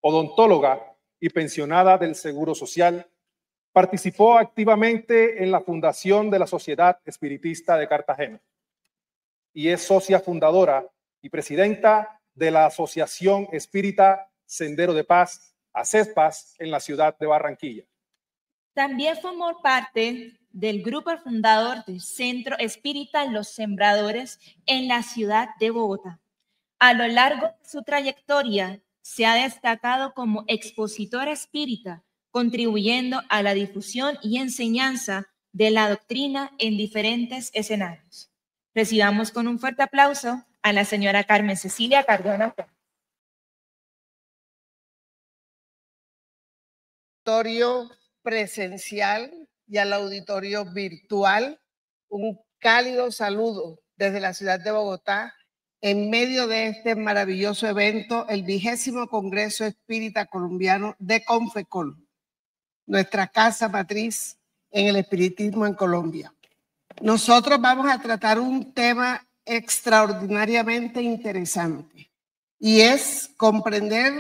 odontóloga y pensionada del Seguro Social. Participó activamente en la fundación de la Sociedad Espiritista de Cartagena y es socia fundadora y presidenta de la Asociación Espírita Sendero de Paz, ASESPAS, en la ciudad de Barranquilla. También formó parte del grupo fundador del Centro Espírita Los Sembradores en la ciudad de Bogotá. A lo largo de su trayectoria se ha destacado como expositora espírita, contribuyendo a la difusión y enseñanza de la doctrina en diferentes escenarios. Recibamos con un fuerte aplauso a la señora Carmen Cecilia Cardona. Auditorio presencial y al auditorio virtual, un cálido saludo desde la ciudad de Bogotá en medio de este maravilloso evento, el 20º Congreso Espírita Colombiano de Confecol, nuestra casa matriz en el espiritismo en Colombia. Nosotros vamos a tratar un tema extraordinariamente interesante y es comprender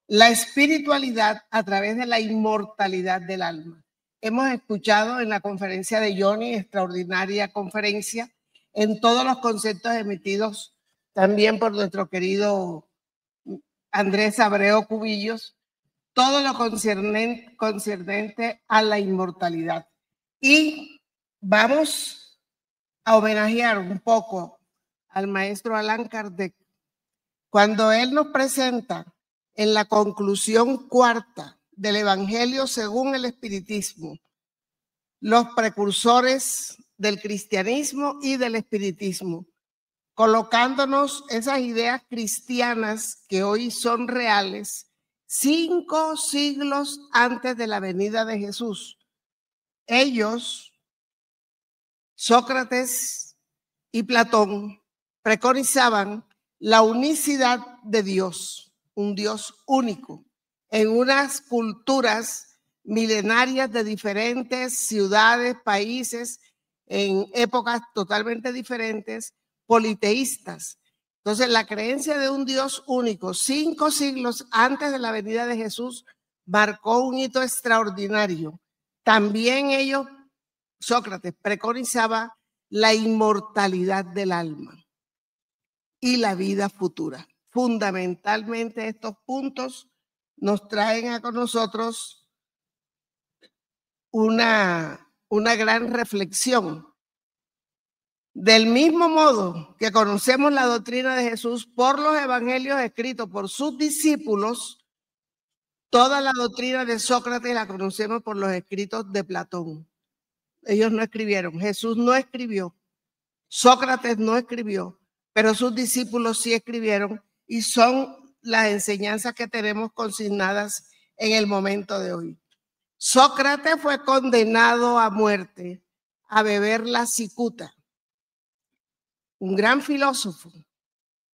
la espiritualidad a través de la inmortalidad del alma. Hemos escuchado en la conferencia de Johnny, extraordinaria conferencia, en todos los conceptos emitidos también por nuestro querido Andrés Abreu Cubillos, todo lo concernente a la inmortalidad. Y vamos a homenajear un poco al maestro Allan Kardec cuando él nos presenta en la conclusión cuarta del Evangelio según el Espiritismo, los precursores del cristianismo y del espiritismo, colocándonos esas ideas cristianas que hoy son reales 5 siglos antes de la venida de Jesús. Ellos, Sócrates y Platón, preconizaban la unicidad de Dios, un Dios único, en unas culturas milenarias de diferentes ciudades, países, en épocas totalmente diferentes, politeístas. Entonces, la creencia de un Dios único, 5 siglos antes de la venida de Jesús, marcó un hito extraordinario. También ellos, Sócrates, preconizaba la inmortalidad del alma y la vida futura. Fundamentalmente, estos puntos nos traen a nosotros una gran reflexión. Del mismo modo que conocemos la doctrina de Jesús por los evangelios escritos por sus discípulos, toda la doctrina de Sócrates la conocemos por los escritos de Platón. Ellos no escribieron, Jesús no escribió, Sócrates no escribió, pero sus discípulos sí escribieron y son las enseñanzas que tenemos consignadas en el momento de hoy. Sócrates fue condenado a muerte a beber la cicuta. Un gran filósofo.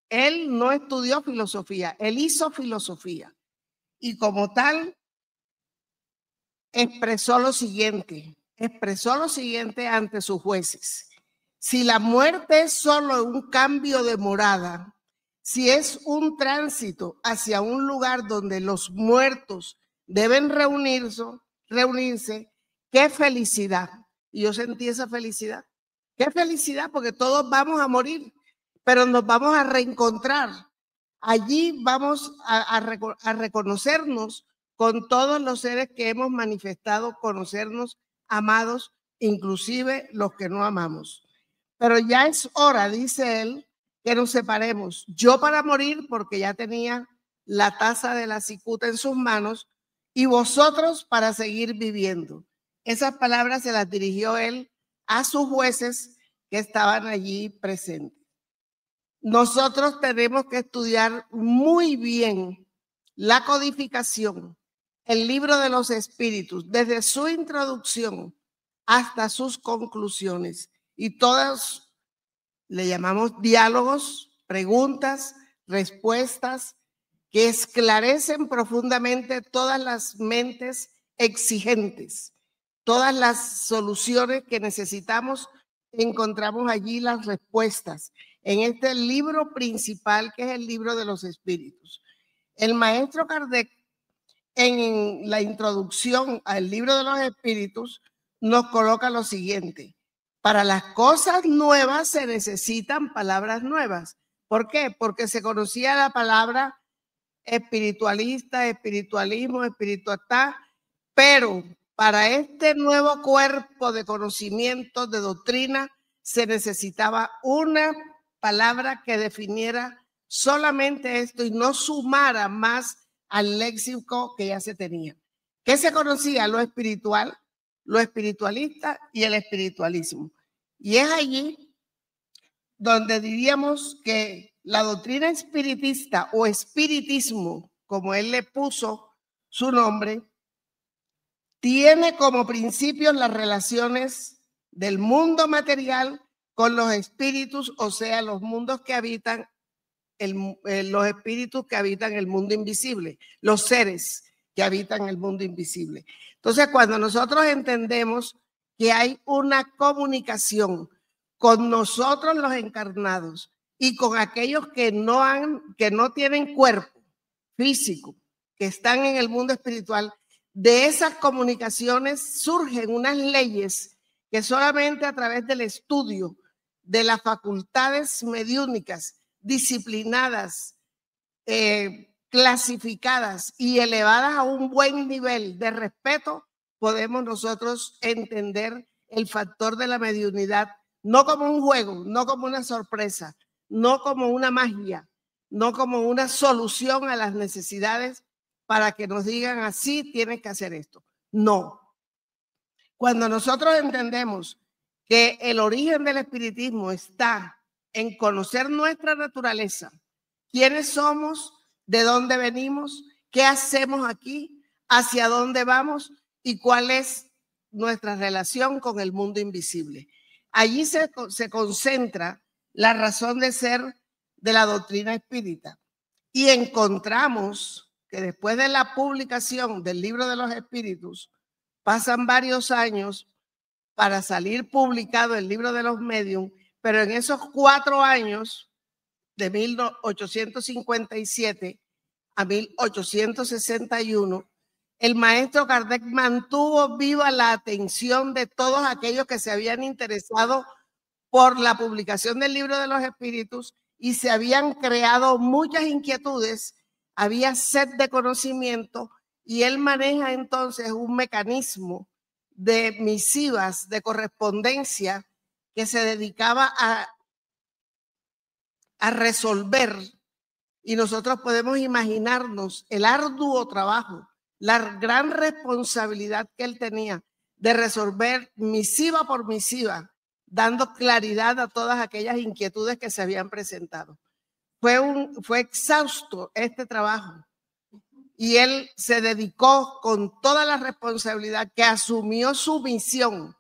Él no estudió filosofía, él hizo filosofía. Y como tal, expresó lo siguiente ante sus jueces. Si la muerte es solo un cambio de morada, si es un tránsito hacia un lugar donde los muertos deben reunirse, qué felicidad. Y yo sentí esa felicidad. Qué felicidad, porque todos vamos a morir, pero nos vamos a reencontrar. Allí vamos a reconocernos con todos los seres que hemos manifestado, conocernos amados, inclusive los que no amamos. Pero ya es hora, dice él, que nos separemos. Yo para morir, porque ya tenía la taza de la cicuta en sus manos, y vosotros para seguir viviendo. Esas palabras se las dirigió él a sus jueces que estaban allí presentes. Nosotros tenemos que estudiar muy bien la codificación, el libro de los espíritus, desde su introducción hasta sus conclusiones. Y todas le llamamos diálogos, preguntas, respuestas, que esclarecen profundamente todas las mentes exigentes, todas las soluciones que necesitamos. Encontramos allí las respuestas en este libro principal, que es el libro de los espíritus. El maestro Kardec en la introducción al libro de los espíritus, nos coloca lo siguiente: para las cosas nuevas se necesitan palabras nuevas. ¿Por qué? Porque se conocía la palabra espiritualista, espiritualismo, espiritualidad, pero para este nuevo cuerpo de conocimiento, de doctrina, se necesitaba una palabra que definiera solamente esto y no sumara más al léxico que ya se tenía. ¿Qué se conocía? Lo espiritual, lo espiritualista y el espiritualismo. Y es allí donde diríamos que la doctrina espiritista o espiritismo, como él le puso su nombre, tiene como principios las relaciones del mundo material con los espíritus, o sea, los mundos que habitan, los espíritus que habitan el mundo invisible, los seres que habitan el mundo invisible. Entonces, cuando nosotros entendemos que hay una comunicación con nosotros los encarnados y con aquellos que no tienen cuerpo físico, que están en el mundo espiritual, de esas comunicaciones surgen unas leyes que solamente a través del estudio de las facultades mediúnicas disciplinadas, clasificadas y elevadas a un buen nivel de respeto, podemos nosotros entender el factor de la mediunidad, no como un juego, no como una sorpresa, no como una magia, no como una solución a las necesidades para que nos digan así tienes que hacer esto. No. Cuando nosotros entendemos que el origen del espiritismo está en conocer nuestra naturaleza, quiénes somos, de dónde venimos, qué hacemos aquí, hacia dónde vamos y cuál es nuestra relación con el mundo invisible. Allí se concentra la razón de ser de la doctrina espírita. Y encontramos que después de la publicación del libro de los espíritus, pasan varios años para salir publicado el libro de los médium, pero en esos 4 años, de 1857 a 1861, el maestro Kardec mantuvo viva la atención de todos aquellos que se habían interesado por la publicación del libro de los espíritus y se habían creado muchas inquietudes, había sed de conocimiento y él maneja entonces un mecanismo de misivas, de correspondencia que se dedicaba a resolver, y nosotros podemos imaginarnos el arduo trabajo, la gran responsabilidad que él tenía de resolver misiva por misiva, dando claridad a todas aquellas inquietudes que se habían presentado. Fue exhausto este trabajo y él se dedicó con toda la responsabilidad que asumió su misión,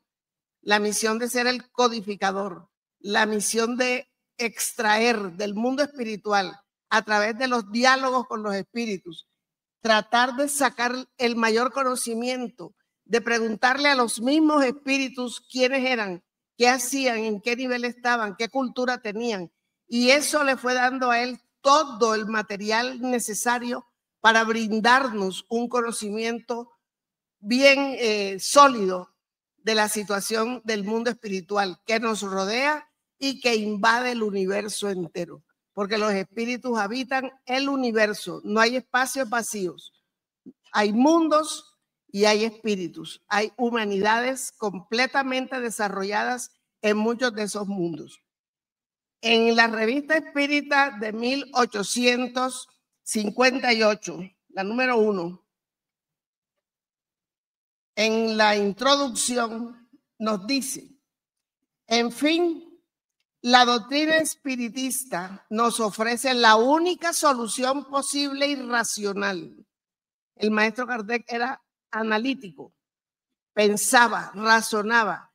la misión de ser el codificador, la misión de extraer del mundo espiritual a través de los diálogos con los espíritus, tratar de sacar el mayor conocimiento, de preguntarle a los mismos espíritus quiénes eran, qué hacían, en qué nivel estaban, qué cultura tenían. Y eso le fue dando a él todo el material necesario para brindarnos un conocimiento bien sólido de la situación del mundo espiritual que nos rodea y que invade el universo entero. Porque los espíritus habitan el universo, no hay espacios vacíos. Hay mundos y hay espíritus, hay humanidades completamente desarrolladas en muchos de esos mundos. En la revista espírita de 1858, la número 1, en la introducción nos dice: en fin, la doctrina espiritista nos ofrece la única solución posible y racional. El maestro Kardec era analítico, pensaba, razonaba.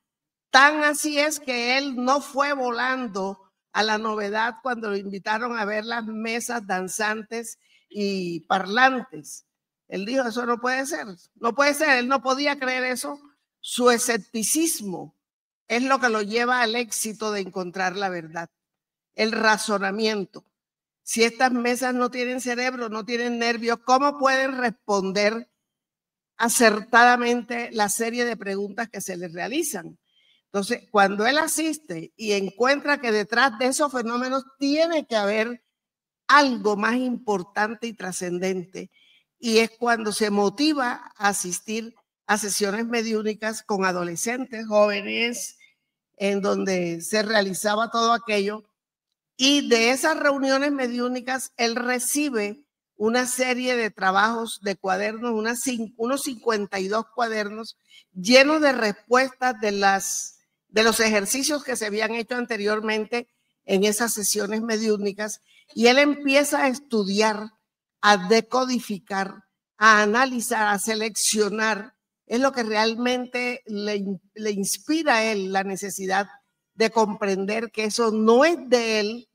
Tan así es que él no fue volando a la novedad cuando lo invitaron a ver las mesas danzantes y parlantes. Él dijo, eso no puede ser, no puede ser, él no podía creer eso. Su escepticismo es lo que lo lleva al éxito de encontrar la verdad, el razonamiento. Si estas mesas no tienen cerebro, no tienen nervios, ¿cómo pueden responder acertadamente la serie de preguntas que se les realizan. Entonces, cuando él asiste y encuentra que detrás de esos fenómenos tiene que haber algo más importante y trascendente, y es cuando se motiva a asistir a sesiones mediúnicas con adolescentes, jóvenes, en donde se realizaba todo aquello. Y de esas reuniones mediúnicas, él recibe una serie de trabajos de cuadernos, unos 52 cuadernos llenos de respuestas de los ejercicios que se habían hecho anteriormente en esas sesiones mediúnicas. Y él empieza a estudiar, a decodificar, a analizar, a seleccionar. Es lo que realmente le inspira a él la necesidad de comprender que eso no es de él,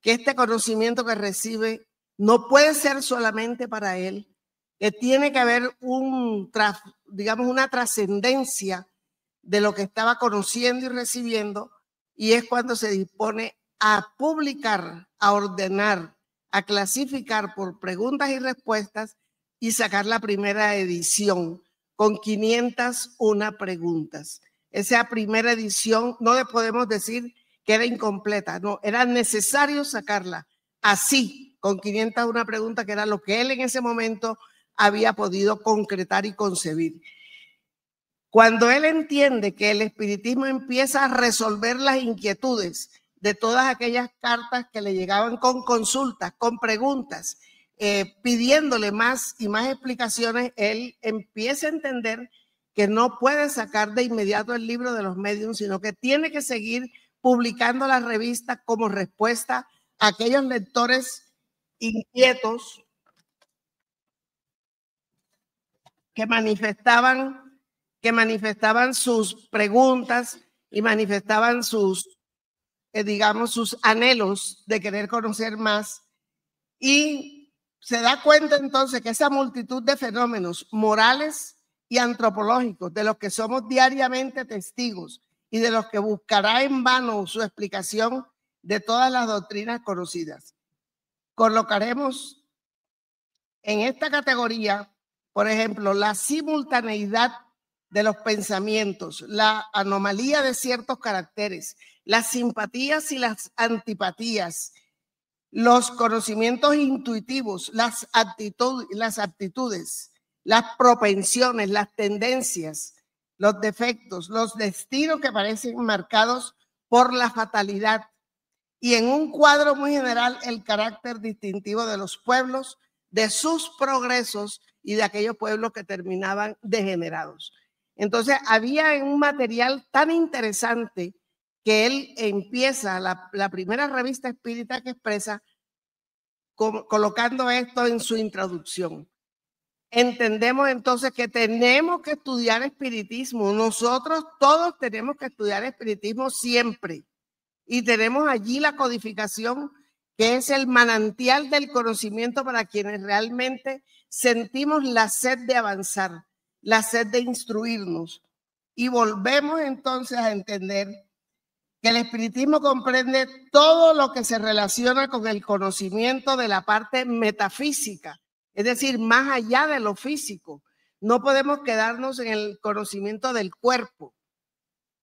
que este conocimiento que recibe no puede ser solamente para él, que tiene que haber una trascendencia de lo que estaba conociendo y recibiendo, y es cuando se dispone a publicar, a ordenar, a clasificar por preguntas y respuestas y sacar la primera edición con 501 preguntas. Esa primera edición no le podemos decir que era incompleta, no, era necesario sacarla así, con 501 preguntas, que era lo que él en ese momento había podido concretar y concebir. Cuando él entiende que el espiritismo empieza a resolver las inquietudes de todas aquellas cartas que le llegaban con consultas, con preguntas, pidiéndole más y más explicaciones, él empieza a entender que no puede sacar de inmediato el libro de los médiums, sino que tiene que seguir publicando la revista como respuesta a aquellos lectores inquietos que manifestaban sus preguntas y manifestaban sus anhelos de querer conocer más. Y se da cuenta entonces que esa multitud de fenómenos morales y antropológicos de los que somos diariamente testigos y de los que buscará en vano su explicación de todas las doctrinas conocidas, colocaremos en esta categoría, por ejemplo, la simultaneidad de los pensamientos, la anomalía de ciertos caracteres, las simpatías y las antipatías, los conocimientos intuitivos, las aptitudes, las propensiones, las tendencias, los defectos, los destinos que parecen marcados por la fatalidad, y en un cuadro muy general el carácter distintivo de los pueblos, de sus progresos y de aquellos pueblos que terminaban degenerados. Entonces había un material tan interesante que él empieza la primera revista espírita que expresa colocando esto en su introducción. Entendemos entonces que tenemos que estudiar espiritismo. Nosotros todos tenemos que estudiar espiritismo siempre. Y tenemos allí la codificación, que es el manantial del conocimiento para quienes realmente sentimos la sed de avanzar, la sed de instruirnos. Y volvemos entonces a entender que el espiritismo comprende todo lo que se relaciona con el conocimiento de la parte metafísica, es decir, más allá de lo físico. No podemos quedarnos en el conocimiento del cuerpo,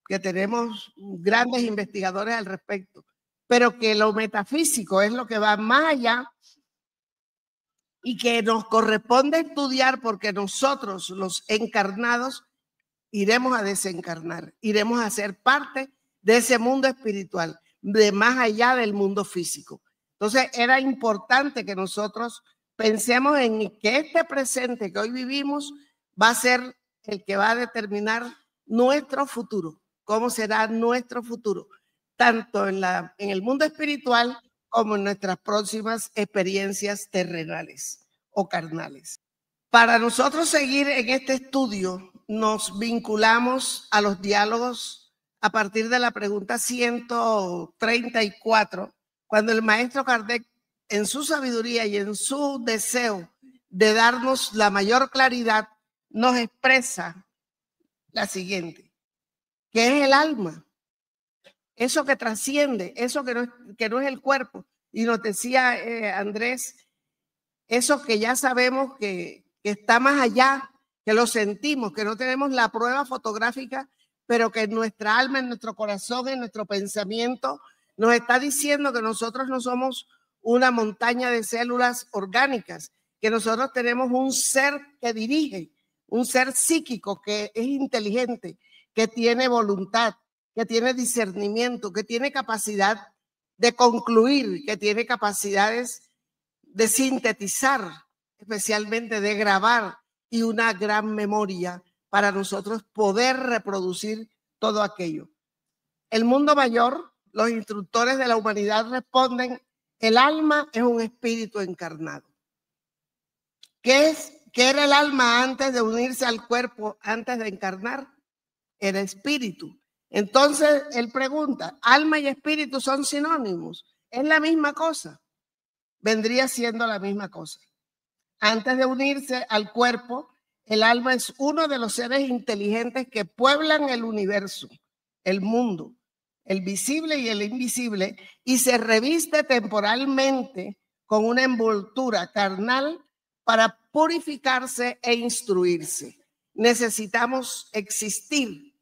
que tenemos grandes investigadores al respecto, pero que lo metafísico es lo que va más allá y que nos corresponde estudiar, porque nosotros, los encarnados, iremos a desencarnar, iremos a ser parte de ese mundo espiritual, de más allá del mundo físico. Entonces era importante que nosotros pensemos en que este presente que hoy vivimos va a ser el que va a determinar nuestro futuro, cómo será nuestro futuro, tanto en el mundo espiritual como en nuestras próximas experiencias terrenales o carnales. Para nosotros seguir en este estudio, nos vinculamos a los diálogos a partir de la pregunta 134, cuando el maestro Kardec, en su sabiduría y en su deseo de darnos la mayor claridad, nos expresa la siguiente: ¿qué es el alma? Eso que trasciende, eso que no es el cuerpo. Y nos decía Andrés, eso que ya sabemos que está más allá que lo sentimos, que no tenemos la prueba fotográfica, pero que en nuestra alma, en nuestro corazón, en nuestro pensamiento, nos está diciendo que nosotros no somos una montaña de células orgánicas, que nosotros tenemos un ser que dirige, un ser psíquico que es inteligente, que tiene voluntad, que tiene discernimiento, que tiene capacidad de concluir, que tiene capacidades de sintetizar, especialmente de grabar, y una gran memoria para nosotros poder reproducir todo aquello. El mundo mayor, los instructores de la humanidad responden: el alma es un espíritu encarnado. ¿Qué era el alma antes de unirse al cuerpo, antes de encarnar? Era espíritu. Entonces él pregunta, ¿alma y espíritu son sinónimos? Es la misma cosa. Vendría siendo la misma cosa. Antes de unirse al cuerpo, el alma es uno de los seres inteligentes que pueblan el universo, el mundo, el visible y el invisible, y se reviste temporalmente con una envoltura carnal para purificarse e instruirse. Necesitamos existir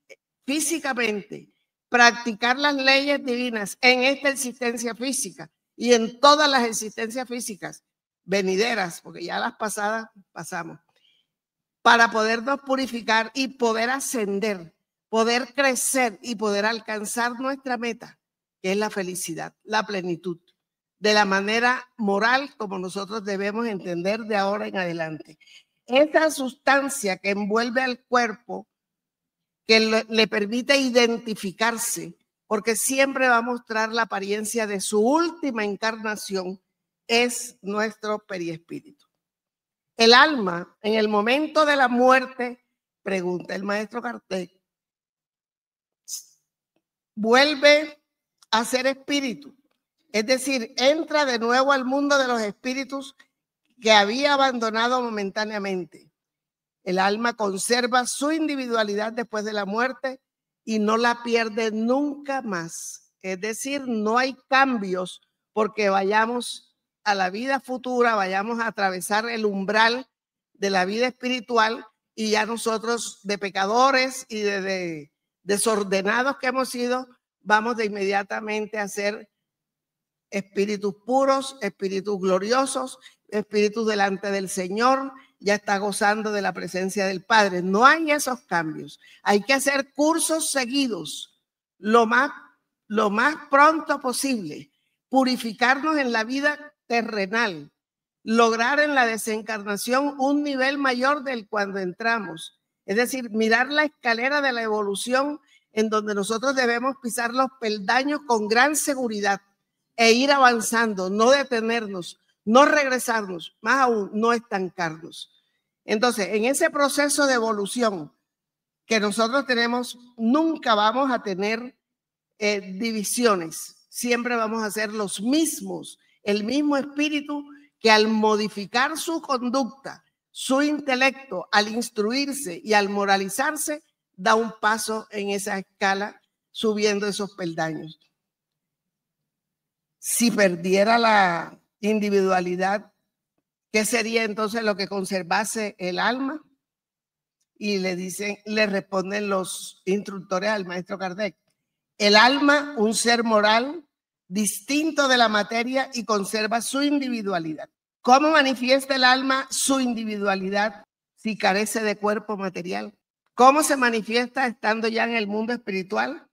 físicamente, practicar las leyes divinas en esta existencia física y en todas las existencias físicas venideras, porque ya las pasadas pasamos, para podernos purificar y poder ascender, poder crecer y poder alcanzar nuestra meta, que es la felicidad, la plenitud, de la manera moral como nosotros debemos entender de ahora en adelante. Esa sustancia que envuelve al cuerpo, que le permite identificarse, porque siempre va a mostrar la apariencia de su última encarnación, es nuestro periespíritu. El alma, en el momento de la muerte, pregunta el maestro Kardec, vuelve a ser espíritu. Es decir, entra de nuevo al mundo de los espíritus que había abandonado momentáneamente. El alma conserva su individualidad después de la muerte y no la pierde nunca más. Es decir, no hay cambios porque vayamos a la vida futura, vayamos a atravesar el umbral de la vida espiritual y ya nosotros de pecadores y de desordenados que hemos sido, vamos de inmediatamente a ser espíritus puros, espíritus gloriosos, espíritus delante del Señor, ya está gozando de la presencia del Padre. No hay esos cambios. Hay que hacer cursos seguidos lo más pronto posible, purificarnos en la vida terrenal, lograr en la desencarnación un nivel mayor del cuando entramos. Es decir, mirar la escalera de la evolución en donde nosotros debemos pisar los peldaños con gran seguridad e ir avanzando, no detenernos, no regresarnos, más aún no estancarnos. Entonces, en ese proceso de evolución que nosotros tenemos, nunca vamos a tener divisiones, siempre vamos a ser los mismos, el mismo espíritu que al modificar su conducta, su intelecto, al instruirse y al moralizarse, da un paso en esa escala, subiendo esos peldaños. Si perdiera la individualidad, ¿qué sería entonces lo que conservase el alma? Y le responden los instructores al maestro Kardec. El alma, un ser moral distinto de la materia y conserva su individualidad. ¿Cómo manifiesta el alma su individualidad si carece de cuerpo material? ¿Cómo se manifiesta estando ya en el mundo espiritual?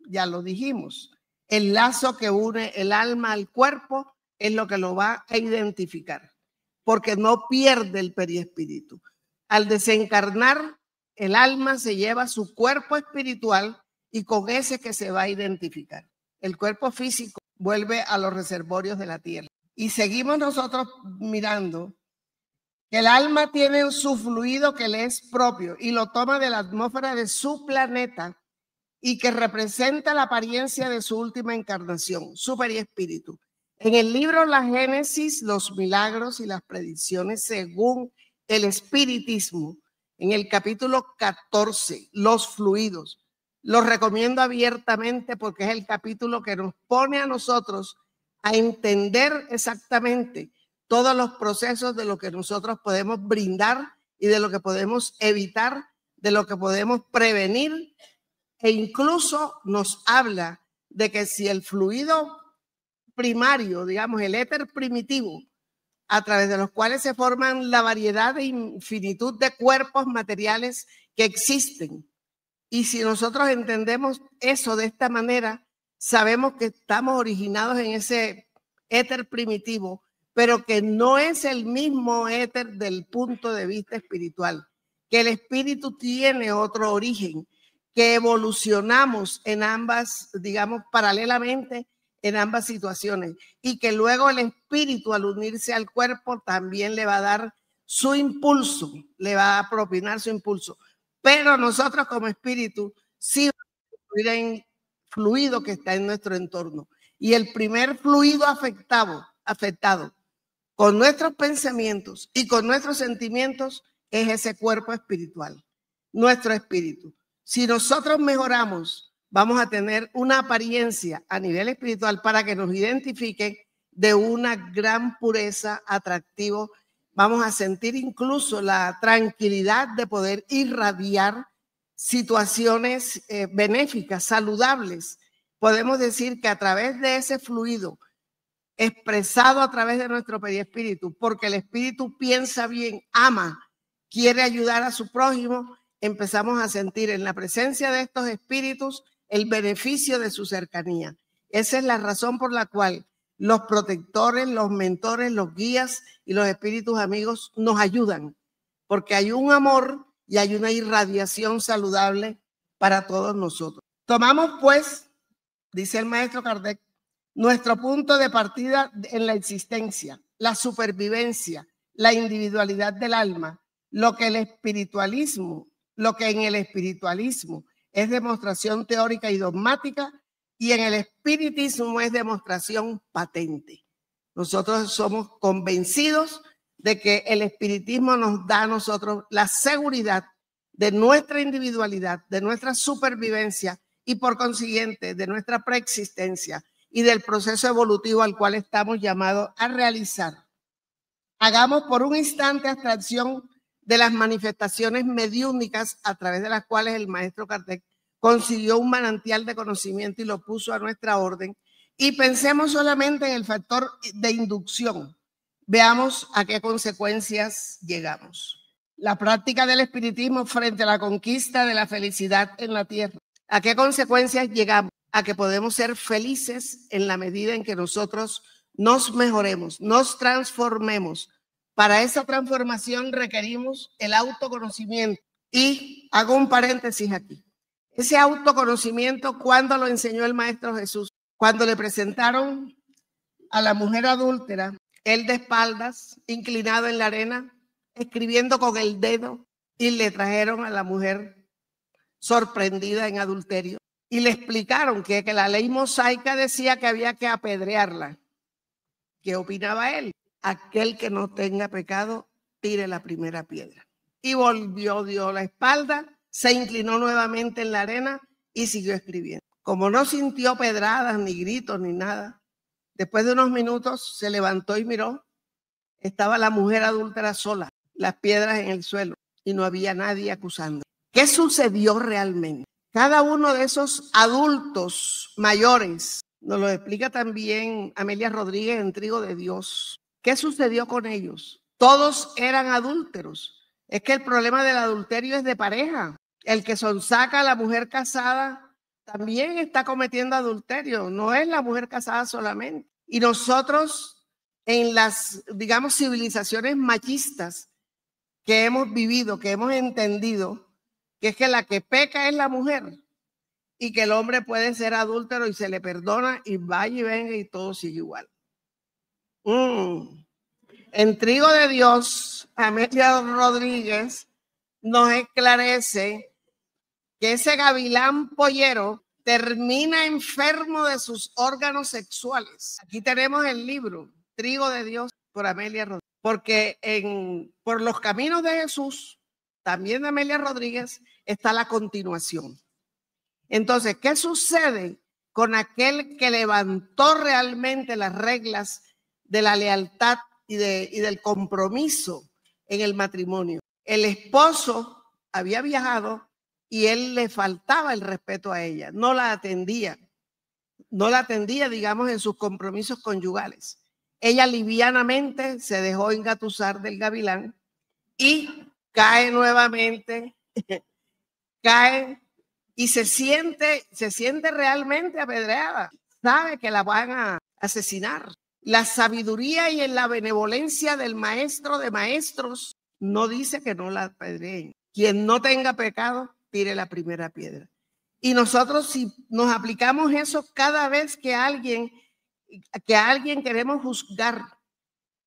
Ya lo dijimos. El lazo que une el alma al cuerpo es lo que lo va a identificar, porque no pierde el periespíritu. Al desencarnar, el alma se lleva su cuerpo espiritual y con ese que se va a identificar. El cuerpo físico vuelve a los reservorios de la tierra. Y seguimos nosotros mirando que el alma tiene su fluido que le es propio y lo toma de la atmósfera de su planeta y que representa la apariencia de su última encarnación, su periespíritu. En el libro La Génesis, los milagros y las predicciones según el espiritismo, en el capítulo 14, los fluidos, los recomiendo abiertamente porque es el capítulo que nos pone a nosotros a entender exactamente todos los procesos de lo que nosotros podemos brindar y de lo que podemos evitar, de lo que podemos prevenir, e incluso nos habla de que si el fluido primario, digamos el éter primitivo, a través de los cuales se forman la variedad de infinitud de cuerpos materiales que existen, y si nosotros entendemos eso de esta manera, sabemos que estamos originados en ese éter primitivo, pero que no es el mismo éter del punto de vista espiritual, que el espíritu tiene otro origen, que evolucionamos en ambas, digamos, paralelamente en ambas situaciones, y que luego el espíritu al unirse al cuerpo también le va a dar su impulso, le va a propinar su impulso. Pero nosotros como espíritu sí vamos a fluir en fluido que está en nuestro entorno. Y el primer fluido afectado con nuestros pensamientos y con nuestros sentimientos es ese cuerpo espiritual, nuestro espíritu. Si nosotros mejoramos, vamos a tener una apariencia a nivel espiritual para que nos identifiquen de una gran pureza, atractivo. Vamos a sentir incluso la tranquilidad de poder irradiar situaciones benéficas, saludables. Podemos decir que a través de ese fluido expresado a través de nuestro periespíritu, porque el espíritu piensa bien, ama, quiere ayudar a su prójimo, empezamos a sentir en la presencia de estos espíritus el beneficio de su cercanía. Esa es la razón por la cual los protectores, los mentores, los guías y los espíritus amigos nos ayudan, porque hay un amor y hay una irradiación saludable para todos nosotros. Tomamos pues, dice el maestro Kardec, nuestro punto de partida en la existencia, la supervivencia, la individualidad del alma, lo que en el espiritualismo es demostración teórica y dogmática, y en el espiritismo es demostración patente. Nosotros somos convencidos de que el espiritismo nos da a nosotros la seguridad de nuestra individualidad, de nuestra supervivencia y por consiguiente de nuestra preexistencia y del proceso evolutivo al cual estamos llamados a realizar. Hagamos por un instante abstracción de las manifestaciones mediúnicas a través de las cuales el maestro Kardec consiguió un manantial de conocimiento y lo puso a nuestra orden, y pensemos solamente en el factor de inducción. Veamos a qué consecuencias llegamos. La práctica del espiritismo frente a la conquista de la felicidad en la tierra. ¿A qué consecuencias llegamos? A que podemos ser felices en la medida en que nosotros nos mejoremos, nos transformemos. Para esa transformación requerimos el autoconocimiento. Y hago un paréntesis aquí. Ese autoconocimiento, ¿cuándo lo enseñó el Maestro Jesús? Cuando le presentaron a la mujer adúltera, él de espaldas, inclinado en la arena, escribiendo con el dedo, y le trajeron a la mujer sorprendida en adulterio. Y le explicaron que la ley mosaica decía que había que apedrearla. ¿Qué opinaba él? Aquel que no tenga pecado, tire la primera piedra. Y volvió, dio la espalda, se inclinó nuevamente en la arena y siguió escribiendo. Como no sintió pedradas, ni gritos, ni nada, después de unos minutos se levantó y miró. Estaba la mujer adúltera sola, las piedras en el suelo, y no había nadie acusando. ¿Qué sucedió realmente? Cada uno de esos adultos mayores, nos lo explica también Amelia Rodríguez en Trigo de Dios. ¿Qué sucedió con ellos? Todos eran adúlteros. Es que el problema del adulterio es de pareja. El que sonsaca a la mujer casada también está cometiendo adulterio. No es la mujer casada solamente. Y nosotros en las, digamos, civilizaciones machistas que hemos vivido, que hemos entendido, que es que la que peca es la mujer y que el hombre puede ser adúltero y se le perdona y vaya y venga y todo sigue igual. En Trigo de Dios, Amelia Rodríguez nos esclarece que ese gavilán pollero termina enfermo de sus órganos sexuales. Aquí tenemos el libro, Trigo de Dios, por Amelia Rodríguez. Porque por los caminos de Jesús, también de Amelia Rodríguez, está la continuación. Entonces, ¿qué sucede con aquel que levantó realmente las reglas de la lealtad y del compromiso en el matrimonio? el esposo había viajado y él le faltaba el respeto a ella, no la atendía, digamos, en sus compromisos conyugales. Ella livianamente se dejó engatusar del gavilán y cae nuevamente, cae y se siente realmente apedreada. Sabe que la van a asesinar. La sabiduría y en la benevolencia del maestro de maestros no dice que no la apedreen. Quien no tenga pecado, tire la primera piedra. Y nosotros, si nos aplicamos eso cada vez que a alguien queremos juzgar,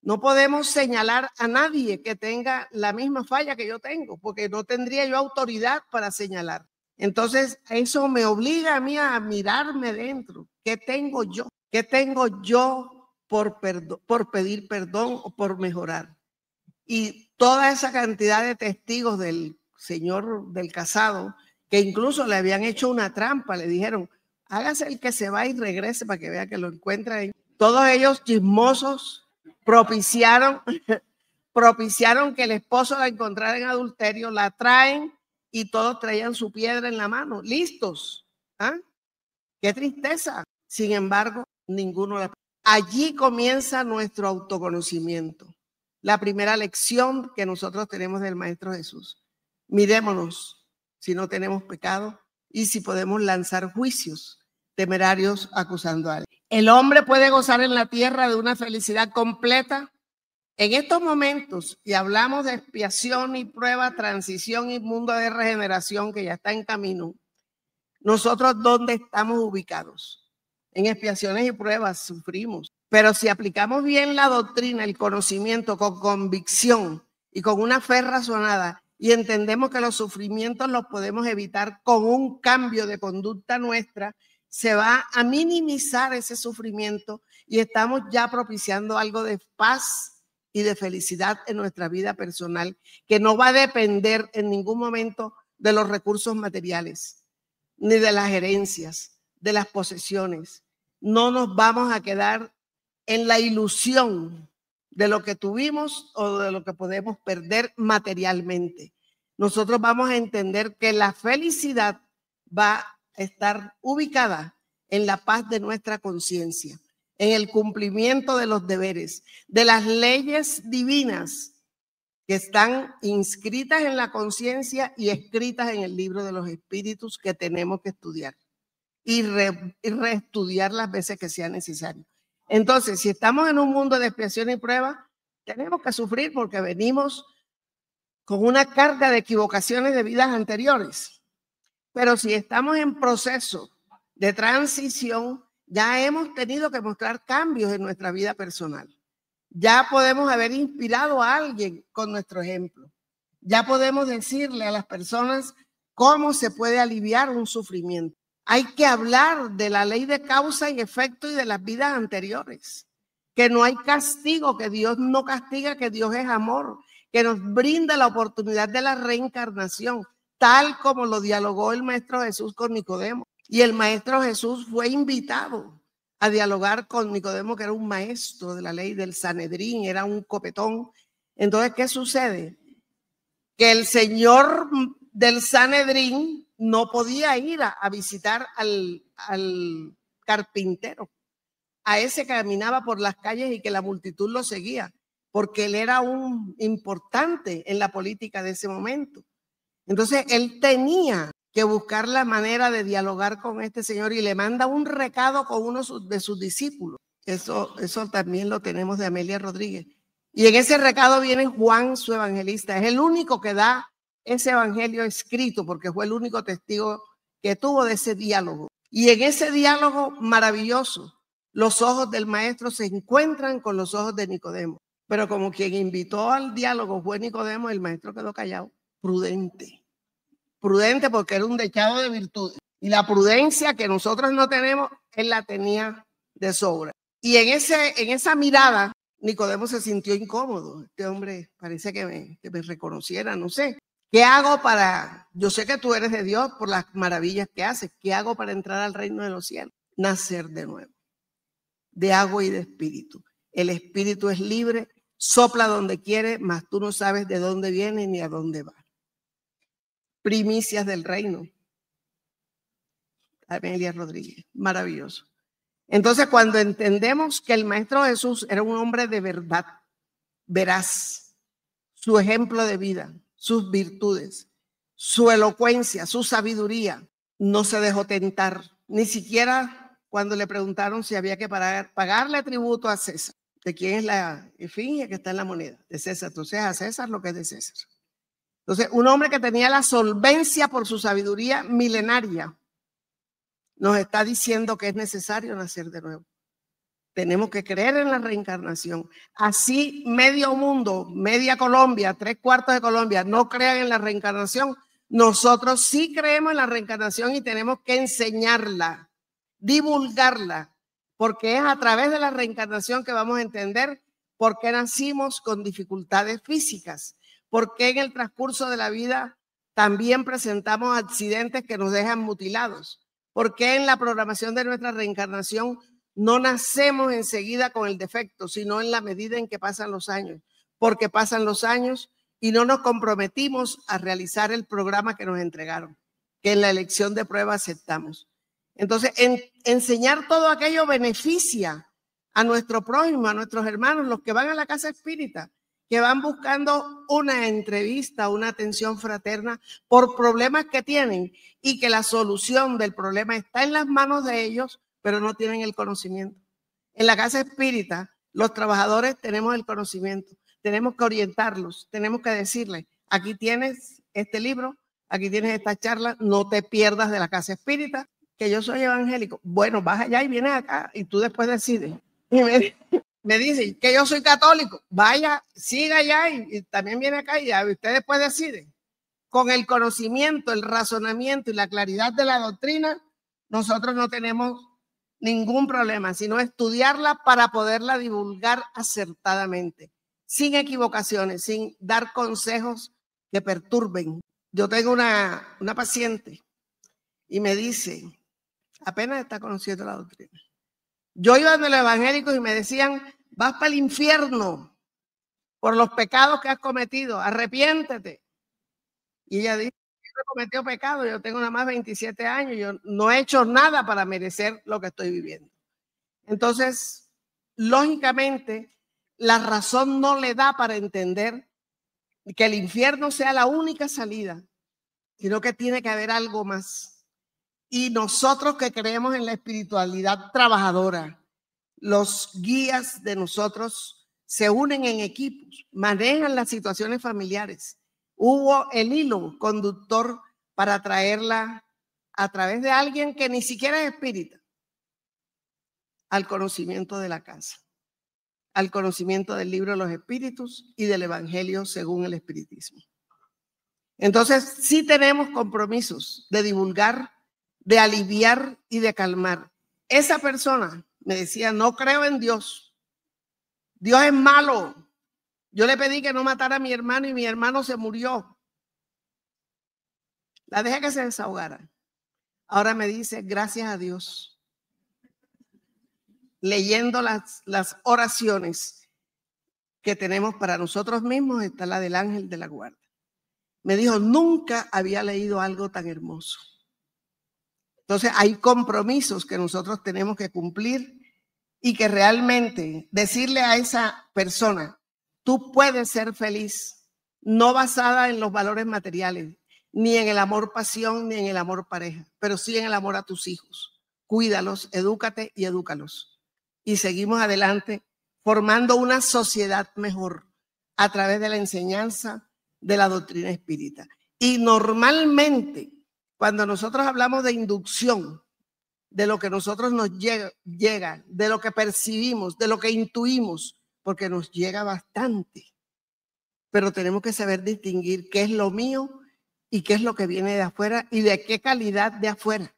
no podemos señalar a nadie que tenga la misma falla que yo tengo, porque no tendría yo autoridad para señalar. Entonces, eso me obliga a mí a mirarme dentro. ¿Qué tengo yo? ¿Qué tengo yo por pedir perdón o por mejorar? Y toda esa cantidad de testigos del señor del casado, que incluso le habían hecho una trampa, le dijeron, hágase el que se va y regrese para que vea que lo encuentra ahí. Todos ellos chismosos propiciaron que el esposo la encontrara en adulterio, la traen y todos traían su piedra en la mano, listos. ¿Ah? ¡Qué tristeza! Sin embargo, ninguno la... Allí comienza nuestro autoconocimiento. La primera lección que nosotros tenemos del Maestro Jesús. Mirémonos si no tenemos pecado y si podemos lanzar juicios temerarios acusando a alguien. El hombre puede gozar en la tierra de una felicidad completa en estos momentos, y hablamos de expiación y prueba, transición y mundo de regeneración que ya está en camino. Nosotros, ¿dónde estamos ubicados? En expiaciones y pruebas sufrimos, pero si aplicamos bien la doctrina, el conocimiento con convicción y con una fe razonada, y entendemos que los sufrimientos los podemos evitar con un cambio de conducta nuestra, se va a minimizar ese sufrimiento y estamos ya propiciando algo de paz y de felicidad en nuestra vida personal, que no va a depender en ningún momento de los recursos materiales, ni de las herencias, de las posesiones. No nos vamos a quedar en la ilusión de lo que tuvimos o de lo que podemos perder materialmente. Nosotros vamos a entender que la felicidad va a estar ubicada en la paz de nuestra conciencia, en el cumplimiento de los deberes, de las leyes divinas que están inscritas en la conciencia y escritas en el libro de los espíritus que tenemos que estudiar y reestudiar las veces que sea necesario. Entonces, si estamos en un mundo de expiación y prueba, tenemos que sufrir porque venimos con una carga de equivocaciones de vidas anteriores. Pero si estamos en proceso de transición, ya hemos tenido que mostrar cambios en nuestra vida personal. Ya podemos haber inspirado a alguien con nuestro ejemplo. Ya podemos decirle a las personas cómo se puede aliviar un sufrimiento. Hay que hablar de la ley de causa y efecto y de las vidas anteriores. Que no hay castigo, que Dios no castiga, que Dios es amor, que nos brinda la oportunidad de la reencarnación, tal como lo dialogó el Maestro Jesús con Nicodemo. Y el Maestro Jesús fue invitado a dialogar con Nicodemo, que era un maestro de la ley del Sanedrín, era un copetón. Entonces, ¿qué sucede? Que el señor del Sanedrín no podía ir a visitar al carpintero, a ese que caminaba por las calles y que la multitud lo seguía, porque él era un importante en la política de ese momento. Entonces, él tenía que buscar la manera de dialogar con este señor y le manda un recado con uno de sus discípulos. Eso también lo tenemos de Amelia Rodríguez. Y en ese recado viene Juan, su evangelista. Es el único que da ese evangelio escrito porque fue el único testigo que tuvo de ese diálogo. Y en ese diálogo maravilloso, los ojos del maestro se encuentran con los ojos de Nicodemo. Pero como quien invitó al diálogo fue Nicodemo, el maestro quedó callado, prudente. Prudente porque era un dechado de virtudes. Y la prudencia que nosotros no tenemos, él la tenía de sobra. Y en esa mirada, Nicodemo se sintió incómodo. Este hombre parece que me reconociera, no sé. ¿Qué hago para...? Yo sé que tú eres de Dios por las maravillas que haces. ¿Qué hago para entrar al reino de los cielos? Nacer de nuevo, de agua y de espíritu. El espíritu es libre, sopla donde quiere, mas tú no sabes de dónde viene ni a dónde va. Primicias del reino. Amelia Rodríguez, maravilloso. Entonces, cuando entendemos que el Maestro Jesús era un hombre de verdad, veraz, su ejemplo de vida, sus virtudes, su elocuencia, su sabiduría, no se dejó tentar, ni siquiera cuando le preguntaron si había que pagarle tributo a César. ¿De quién es la efigie que está en la moneda? De César. Entonces, a César lo que es de César. Entonces, un hombre que tenía la solvencia por su sabiduría milenaria, nos está diciendo que es necesario nacer de nuevo. Tenemos que creer en la reencarnación. Así medio mundo, media Colombia, 3/4 de Colombia no crean en la reencarnación. Nosotros sí creemos en la reencarnación y tenemos que enseñarla, divulgarla, porque es a través de la reencarnación que vamos a entender por qué nacimos con dificultades físicas, por qué en el transcurso de la vida también presentamos accidentes que nos dejan mutilados. ¿Por qué en la programación de nuestra reencarnación no nacemos enseguida con el defecto, sino en la medida en que pasan los años? Porque pasan los años y no nos comprometimos a realizar el programa que nos entregaron, que en la elección de prueba aceptamos. Entonces, enseñar todo aquello beneficia a nuestro prójimo, a nuestros hermanos, los que van a la casa espírita, que van buscando una entrevista, una atención fraterna por problemas que tienen y que la solución del problema está en las manos de ellos, pero no tienen el conocimiento. En la casa espírita, los trabajadores tenemos el conocimiento, tenemos que orientarlos, tenemos que decirles, aquí tienes este libro, aquí tienes esta charla, no te pierdas de la casa espírita, que yo soy evangélico. Bueno, vas allá y vienes acá y tú después decides. Y me dice que yo soy católico, vaya, siga allá y también viene acá y ya usted después decide. Con el conocimiento, el razonamiento y la claridad de la doctrina, nosotros no tenemos ningún problema, sino estudiarla para poderla divulgar acertadamente, sin equivocaciones, sin dar consejos que perturben. Yo tengo una paciente y me dice, apenas está conociendo la doctrina. Yo iba donde los evangélicos y me decían, vas para el infierno por los pecados que has cometido, arrepiéntete. Y ella dice, yo no he cometido pecado, yo tengo nada más 27 años, yo no he hecho nada para merecer lo que estoy viviendo. Entonces, lógicamente, la razón no le da para entender que el infierno sea la única salida, sino que tiene que haber algo más. Y nosotros que creemos en la espiritualidad trabajadora, los guías de nosotros se unen en equipos, manejan las situaciones familiares. Hubo el hilo conductor para traerla a través de alguien que ni siquiera es espírita, al conocimiento de la casa, al conocimiento del libro de los espíritus y del evangelio según el espiritismo. Entonces, sí tenemos compromisos de divulgar, de aliviar y de calmar. Esa persona me decía, no creo en Dios. Dios es malo. Yo le pedí que no matara a mi hermano y mi hermano se murió. La dejé que se desahogara. Ahora me dice, gracias a Dios. Leyendo las oraciones que tenemos para nosotros mismos, está la del ángel de la guarda. Me dijo, nunca había leído algo tan hermoso. Entonces hay compromisos que nosotros tenemos que cumplir y que realmente decirle a esa persona, tú puedes ser feliz, no basada en los valores materiales, ni en el amor pasión, ni en el amor pareja, pero sí en el amor a tus hijos. Cuídalos, edúcate y edúcalos. Y seguimos adelante formando una sociedad mejor a través de la enseñanza de la doctrina espírita. Y normalmente, cuando nosotros hablamos de inducción, de lo que nosotros nos llega, de lo que percibimos, de lo que intuimos, porque nos llega bastante, pero tenemos que saber distinguir qué es lo mío y qué es lo que viene de afuera y de qué calidad de afuera.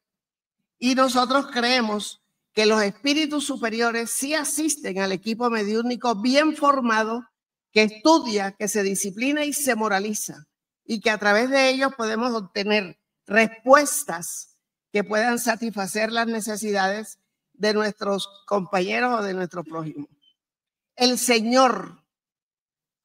Y nosotros creemos que los espíritus superiores sí asisten al equipo mediúnico bien formado, que estudia, que se disciplina y se moraliza, y que a través de ellos podemos obtener respuestas que puedan satisfacer las necesidades de nuestros compañeros o de nuestro prójimo. El Señor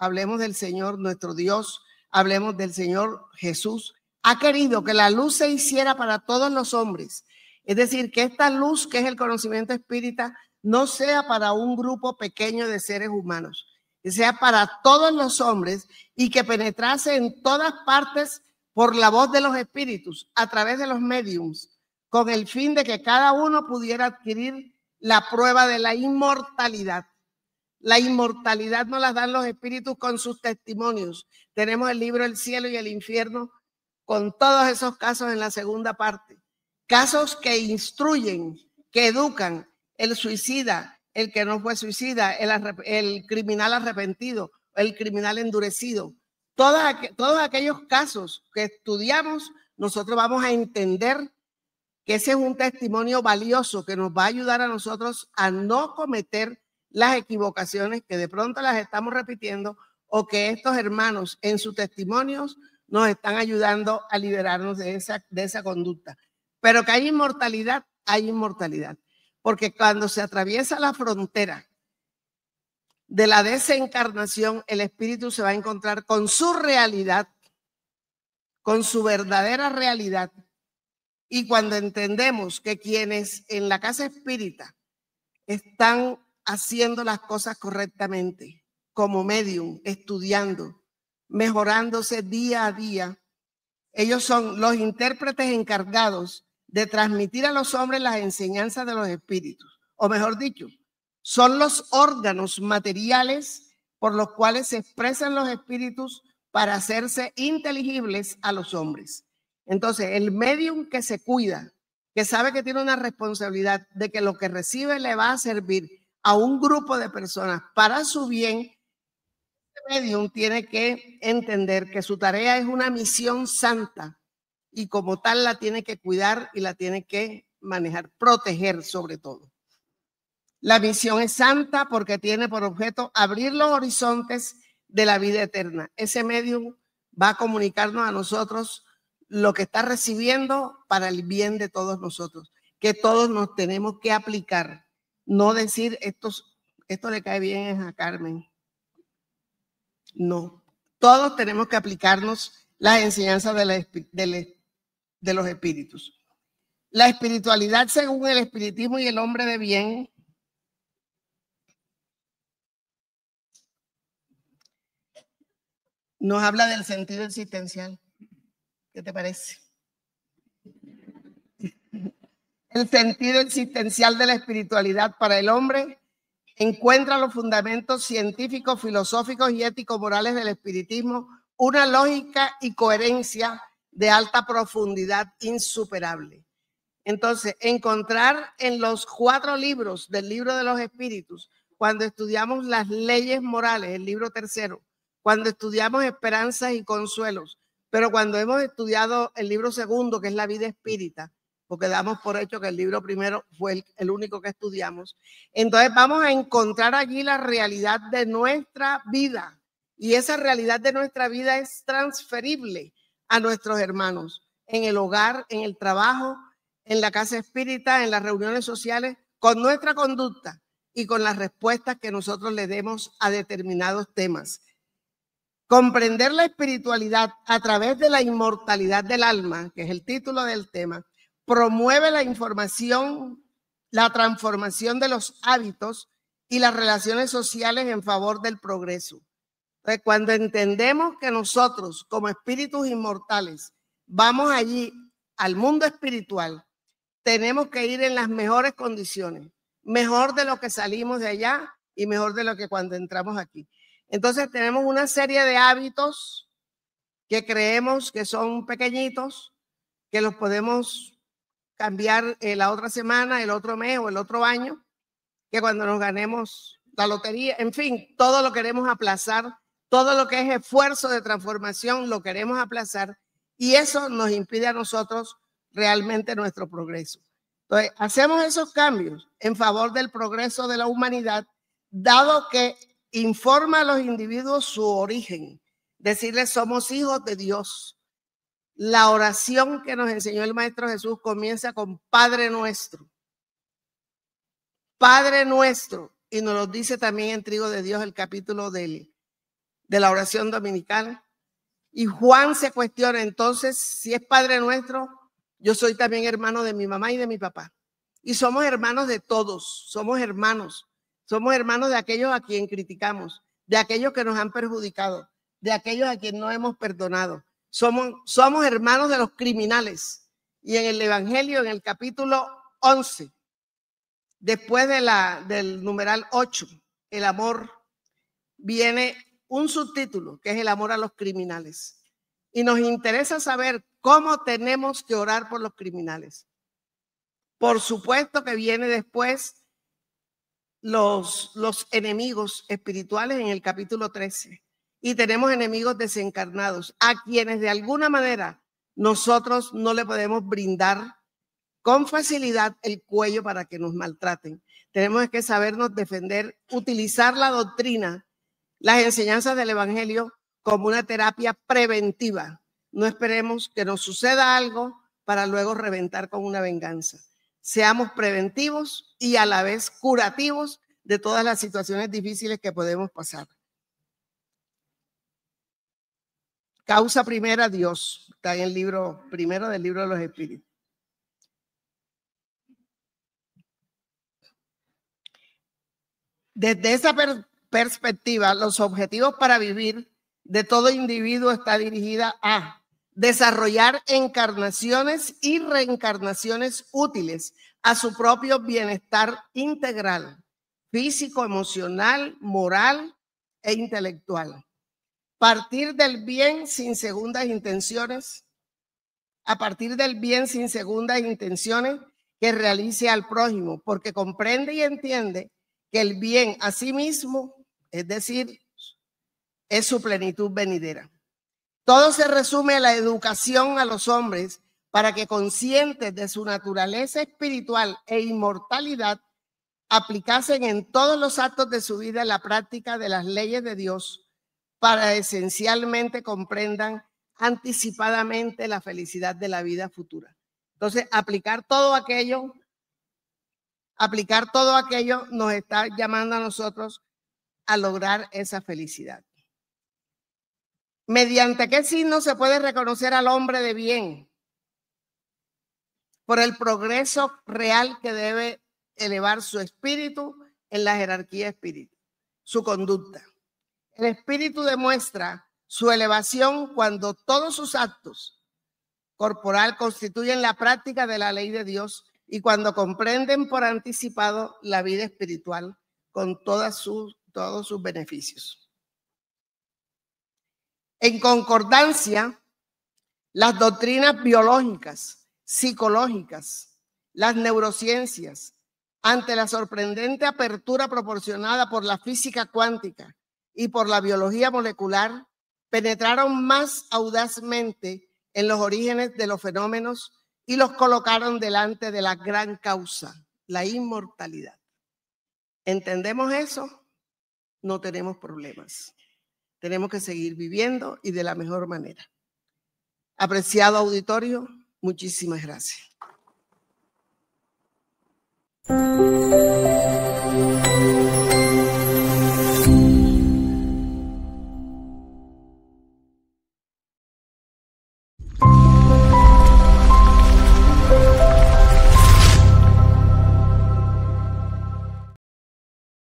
hablemos del Señor nuestro Dios, hablemos del Señor Jesús, ha querido que la luz se hiciera para todos los hombres. Es decir, que esta luz, que es el conocimiento espírita, no sea para un grupo pequeño de seres humanos, que sea para todos los hombres y que penetrase en todas partes por la voz de los espíritus, a través de los médiums, con el fin de que cada uno pudiera adquirir la prueba de la inmortalidad. La inmortalidad nos la dan los espíritus con sus testimonios. Tenemos el libro El cielo y el infierno con todos esos casos en la segunda parte. Casos que instruyen, que educan, el suicida, el que no fue suicida, el criminal arrepentido, el criminal endurecido. Todos aquellos casos que estudiamos, nosotros vamos a entender que ese es un testimonio valioso que nos va a ayudar a nosotros a no cometer las equivocaciones que de pronto las estamos repitiendo, o que estos hermanos en sus testimonios nos están ayudando a liberarnos de esa conducta. Pero que hay inmortalidad, porque cuando se atraviesa la frontera de la desencarnación, el espíritu se va a encontrar con su realidad, con su verdadera realidad. Y cuando entendemos que quienes en la casa espírita están haciendo las cosas correctamente, como medium, estudiando, mejorándose día a día, ellos son los intérpretes encargados de transmitir a los hombres las enseñanzas de los espíritus, o mejor dicho, son los órganos materiales por los cuales se expresan los espíritus para hacerse inteligibles a los hombres. Entonces, el medium que se cuida, que sabe que tiene una responsabilidad de que lo que recibe le va a servir a un grupo de personas para su bien, el medium tiene que entender que su tarea es una misión santa y como tal la tiene que cuidar y la tiene que manejar, proteger sobre todo. La misión es santa porque tiene por objeto abrir los horizontes de la vida eterna. Ese medium va a comunicarnos a nosotros lo que está recibiendo para el bien de todos nosotros, que todos nos tenemos que aplicar. No decir esto le cae bien a Carmen. No, todos tenemos que aplicarnos las enseñanzas de los espíritus. La espiritualidad, según el espiritismo y el hombre de bien, nos habla del sentido existencial. ¿Qué te parece? El sentido existencial de la espiritualidad para el hombre encuentra los fundamentos científicos, filosóficos y ético-morales del espiritismo, una lógica y coherencia de alta profundidad insuperable. Entonces, encontrar en los 4 libros del libro de los espíritus, cuando estudiamos las leyes morales, el libro 3, cuando estudiamos esperanzas y consuelos, pero cuando hemos estudiado el libro 2, que es la vida espírita, porque damos por hecho que el libro 1 fue el único que estudiamos, entonces vamos a encontrar allí la realidad de nuestra vida. Y esa realidad de nuestra vida es transferible a nuestros hermanos, en el hogar, en el trabajo, en la casa espírita, en las reuniones sociales, con nuestra conducta y con las respuestas que nosotros le demos a determinados temas. Comprender la espiritualidad a través de la inmortalidad del alma, que es el título del tema, promueve la información, la transformación de los hábitos y las relaciones sociales en favor del progreso. Entonces, cuando entendemos que nosotros, como espíritus inmortales, vamos allí al mundo espiritual, tenemos que ir en las mejores condiciones, mejor de lo que salimos de allá y mejor de lo que cuando entramos aquí. Entonces, tenemos una serie de hábitos que creemos que son pequeñitos, que los podemos cambiar la otra semana, el otro mes o el otro año, que cuando nos ganemos la lotería, en fin, todo lo queremos aplazar, todo lo que es esfuerzo de transformación lo queremos aplazar y eso nos impide a nosotros realmente nuestro progreso. Entonces, hacemos esos cambios en favor del progreso de la humanidad, dado que informa a los individuos su origen, decirles somos hijos de Dios. La oración que nos enseñó el Maestro Jesús comienza con Padre Nuestro. Padre Nuestro. Y nos lo dice también en Trigo de Dios, el capítulo del de la oración dominical. Y Juan se cuestiona, entonces, si es Padre nuestro, yo soy también hermano de mi mamá y de mi papá. Y somos hermanos de todos, somos hermanos de aquellos a quien criticamos, de aquellos que nos han perjudicado, de aquellos a quien no hemos perdonado. Somos hermanos de los criminales. Y en el Evangelio, en el capítulo 11, después del numeral 8, el amor, viene un subtítulo que es el amor a los criminales. Y nos interesa saber cómo tenemos que orar por los criminales. Por supuesto que viene después los enemigos espirituales en el capítulo 13. Y tenemos enemigos desencarnados a quienes de alguna manera nosotros no le podemos brindar con facilidad el cuello para que nos maltraten. Tenemos que sabernos defender, utilizar la doctrina, las enseñanzas del Evangelio como una terapia preventiva. No esperemos que nos suceda algo para luego reventar con una venganza. Seamos preventivos y a la vez curativos de todas las situaciones difíciles que podemos pasar. Causa primera, Dios. Está en el libro primero del libro de los Espíritus. Desde esa perspectiva, los objetivos para vivir de todo individuo está dirigida a desarrollar encarnaciones y reencarnaciones útiles a su propio bienestar integral, físico, emocional, moral e intelectual. Partir del bien sin segundas intenciones, a partir del bien sin segundas intenciones que realice al prójimo, porque comprende y entiende que el bien a sí mismo, es decir, es su plenitud venidera. Todo se resume a la educación a los hombres para que, conscientes de su naturaleza espiritual e inmortalidad, aplicasen en todos los actos de su vida la práctica de las leyes de Dios, para esencialmente comprendan anticipadamente la felicidad de la vida futura. Entonces, aplicar todo aquello nos está llamando a nosotros a lograr esa felicidad. ¿Mediante qué signo se puede reconocer al hombre de bien? Por el progreso real que debe elevar su espíritu en la jerarquía espiritual, su conducta. El espíritu demuestra su elevación cuando todos sus actos corporal constituyen la práctica de la ley de Dios y cuando comprenden por anticipado la vida espiritual con todos sus beneficios. En concordancia, las doctrinas biológicas, psicológicas, las neurociencias, ante la sorprendente apertura proporcionada por la física cuántica y por la biología molecular, penetraron más audazmente en los orígenes de los fenómenos y los colocaron delante de la gran causa, la inmortalidad. ¿Entendemos eso? No tenemos problemas. Tenemos que seguir viviendo y de la mejor manera. Apreciado auditorio, muchísimas gracias.